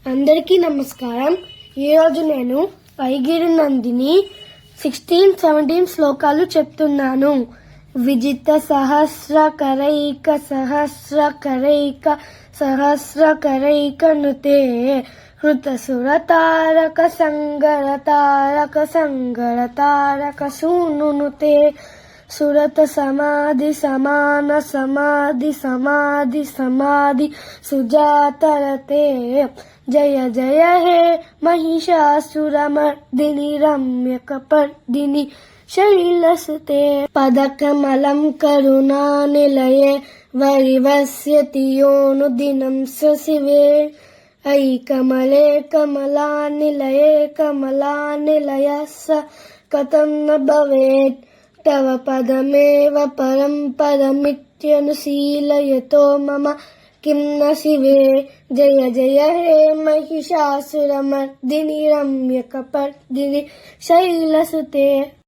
అందరికీ నమస్కారం. ఈరోజు నేను వైగిరి నందిని 16-17 శ్లోకాలు చెప్తున్నాను. విజిత సహస్ర కరైక సహస్ర కరైక సహస్ర కరైక నుతే హృత సుర తారక సంగర తారక సంగర తారక సూనునుతే సురత సమాధి సమాన సమాధి సమాధి సమాధి సుజాతరతే జయ జయ హే మహిషాసురమర్దిని రమ్యకపర్దిని శైలసుతే పదకమలం కరుణా నిలయే వరివస్యతి యోను దినం శివే ఐ కమలే కమలా నిలయే కమలా నిలయస్స కథం న భవేత్ తవ పదమేవ పరం పదమిత్యనుశీలయతో మమ కిం న శివే జయ జయ హే మహిషాసురమర్దిని రమ్యకపర్దిని శైలసుతే.